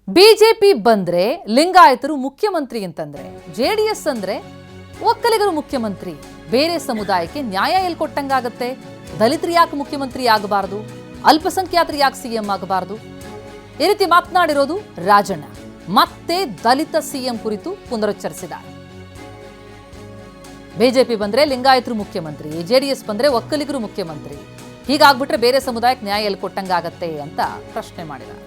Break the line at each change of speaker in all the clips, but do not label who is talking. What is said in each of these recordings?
BJP ಬಂದ್ರೆ ಲಿಂಗಾಯತರು ಮುಖ್ಯಮಂತ್ರಿ ಅಂತಂದ್ರೆ, ಜೆಡಿಎಸ್ ಅಂದ್ರೆ ಒಕ್ಕಲಿಗರು ಮುಖ್ಯಮಂತ್ರಿ. ಬೇರೆ ಸಮುದಾಯಕ್ಕೆ ನ್ಯಾಯ ಎಲ್ಲಿ ಕೊಟ್ಟಂಗಾಗತ್ತೆ? ದಲಿತರು ಯಾಕೆ ಮುಖ್ಯಮಂತ್ರಿ ಆಗಬಾರದು? ಅಲ್ಪಸಂಖ್ಯಾತರು ಯಾಕೆ ಸಿಎಂ ಆಗಬಾರದು? ಈ ರೀತಿ ಮಾತನಾಡಿರೋದು ರಾಜಣ್ಣ. ಮತ್ತೆ ದಲಿತ ಸಿಎಂ ಕುರಿತು ಪುನರುಚ್ಚರಿಸಿದ್ದಾರೆ. ಬಿಜೆಪಿ ಬಂದ್ರೆ ಲಿಂಗಾಯತರು ಮುಖ್ಯಮಂತ್ರಿ, ಜೆಡಿಎಸ್ ಬಂದ್ರೆ ಒಕ್ಕಲಿಗರು ಮುಖ್ಯಮಂತ್ರಿ. ಹೀಗಾಗ್ಬಿಟ್ರೆ ಬೇರೆ ಸಮುದಾಯಕ್ಕೆ ನ್ಯಾಯ ಎಲ್ಲಿ ಕೊಟ್ಟಂಗಾಗತ್ತೆ ಅಂತ ಪ್ರಶ್ನೆ ಮಾಡಿದ್ದಾರೆ.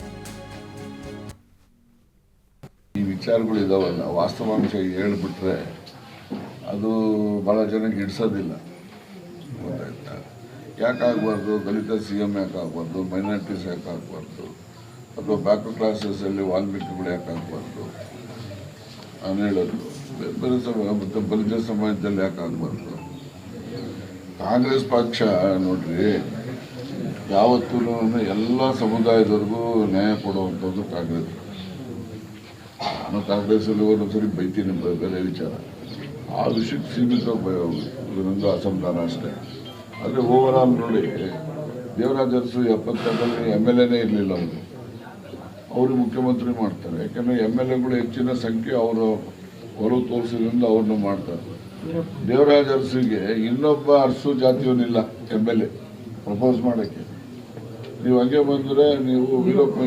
ಈ ವಿಚಾರಗಳು ಇದಾವಲ್ಲ, ವಾಸ್ತವಾಂಶ ಹೇಳ್ಬಿಟ್ರೆ ಅದು ಭಾಳ ಜನಕ್ಕೆ ಹಿಡಿಸೋದಿಲ್ಲ. ಗೊತ್ತಾಯ್ತಾ? ಯಾಕಾಗಬಾರ್ದು? ದಲಿತ ಸಿ ಎಂ ಯಾಕಾಗಬಾರ್ದು? ಮೈನಾರಿಟೀಸ್ ಯಾಕಾಗಬಾರ್ದು? ಅಥವಾ ಬ್ಯಾಕ್ವರ್ಡ್ ಕ್ಲಾಸಸ್ಸಲ್ಲಿ ವಾಲ್ಮೀಕಿಗಳು ಯಾಕಾಗಬಾರ್ದು? ನಾನು ಹೇಳೋದು ಬೇರೆ ಮತ್ತು ಬಲಿತ ಸಮಾಜದಲ್ಲಿ ಯಾಕಾಗಬಾರ್ದು? ಕಾಂಗ್ರೆಸ್ ಪಕ್ಷ ನೋಡ್ರಿ, ಯಾವತ್ತೂ ಎಲ್ಲ ಸಮುದಾಯದವ್ರಿಗೂ ನ್ಯಾಯ ಕೊಡುವಂಥದ್ದು ಕಾಂಗ್ರೆಸ್. ನಾನು ಕಾಂಗ್ರೆಸ್ಸಲ್ಲಿ ಒಂದೊಂದ್ಸರಿ ಬೈತೀನಿ, ಬೇರೆ ವಿಚಾರ. ಆ ವಿಷಯಕ್ಕೆ ಸೀಮಿತ ನಂದು ಅಸಮಾಧಾನ ಅಷ್ಟೇ. ಆದರೆ ಓವರಾಲ್ ನೋಡಿ, ದೇವರಾಜ ಅರಸು 70ರಲ್ಲಿ MLA ಇರಲಿಲ್ಲ. ಅವರು ಮುಖ್ಯಮಂತ್ರಿ ಮಾಡ್ತಾರೆ. ಯಾಕೆಂದರೆ MLAಗಳು ಹೆಚ್ಚಿನ ಸಂಖ್ಯೆ ಅವರು ಹೊರಗೆ ತೋರಿಸಿದ್ರಿಂದ ಅವ್ರನ್ನ ಮಾಡ್ತಾರೆ. ದೇವರಾಜ ಅರಸುಗೆ ಇನ್ನೊಬ್ಬ ಅರಸು ಜಾತಿಯವನಿಲ್ಲ MLA ಪ್ರಪೋಸ್ ಮಾಡೋಕ್ಕೆ. ನೀವು ಹಂಗೆ ಬಂದರೆ ನೀವು ವೀರಪ್ಪ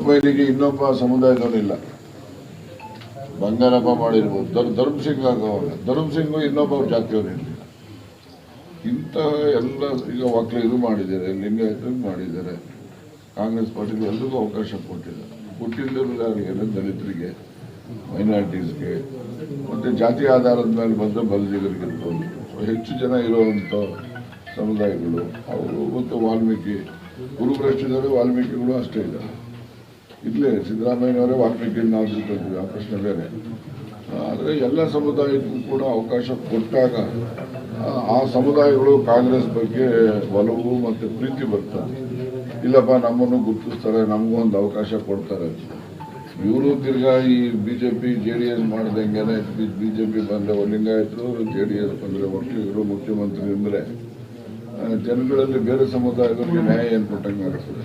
ಮೊಯ್ಲಿಗೆ ಇನ್ನೊಬ್ಬ ಸಮುದಾಯದವನಿಲ್ಲ. ಬಂಗಾರಪ್ಪ ಮಾಡಿರ್ಬೋದು, ಧರ್ಮಸಿಂಗ್ ಆಗೋವಾಗ ಧರ್ಮಸಿಂಗು ಇನ್ನೊಬ್ಬ ಜಾತಿಯವನಿರಲಿಲ್ಲ. ಇಂಥ ಎಲ್ಲ ಈಗ ಒಕ್ಕಲಿಗರು ಮಾಡಿದ್ದಾರೆ, ಲಿಂಗಾಯತರು ಮಾಡಿದ್ದಾರೆ, ಕಾಂಗ್ರೆಸ್ ಪಾರ್ಟಿಗೆ ಎಲ್ರಿಗೂ ಅವಕಾಶ ಕೊಟ್ಟಿದ್ದರು. ಯಾರಿಗೆ? ದಲಿತರಿಗೆ, ಮೈನಾರಿಟೀಸ್ಗೆ, ಮತ್ತು ಜಾತಿ ಆಧಾರದ ಮೇಲೆ ಬಂದ ಬಲಿಜಿಗರಿಗಿರ್ಬೋದು. ಹೆಚ್ಚು ಜನ ಇರುವಂಥ ಸಮುದಾಯಗಳು ಅವರು, ಮತ್ತು ವಾಲ್ಮೀಕಿ ಗುರುಭ್ರಷ್ಟಿದ್ದಾರೆ. ವಾಲ್ಮೀಕಿಗಳು ಅಷ್ಟೇ ಇದ್ದಾರೆ. ಇಲ್ಲೇ ಸಿದ್ದರಾಮಯ್ಯನವರೇ ವಾಲ್ಮೀಕಿ ನಾವು ತಿಳ್ಕೊಳ್ತೀವಿ, ಆ ಪ್ರಶ್ನೆ ಬೇರೆ. ಆದರೆ ಎಲ್ಲ ಸಮುದಾಯಕ್ಕೂ ಕೂಡ ಅವಕಾಶ ಕೊಟ್ಟಾಗ ಆ ಸಮುದಾಯಗಳು ಕಾಂಗ್ರೆಸ್ ಬಗ್ಗೆ ಒಲವು ಮತ್ತು ಪ್ರೀತಿ ಬರ್ತದೆ. ಇಲ್ಲಪ್ಪ ನಮ್ಮನ್ನು ಗುರುತಿಸ್ತಾರೆ, ನಮಗೂ ಒಂದು ಅವಕಾಶ ಕೊಡ್ತಾರೆ. ಇವರು ತಿರ್ಗಾ ಈ BJP JDS ಮಾಡ್ದಂಗೆ BJP ಬಂದರೆ ಲಿಂಗಾಯತರು, JDS ಬಂದರೆ ಒಕ್ಕಲಿಗರು ಮುಖ್ಯಮಂತ್ರಿ ಅಂದರೆ ಜನಗಳಲ್ಲಿ ಬೇರೆ ಸಮುದಾಯದವರಿಗೆ ನ್ಯಾಯ ಏನು ಕೊಟ್ಟಂಗೆ ಆಗ್ತದೆ?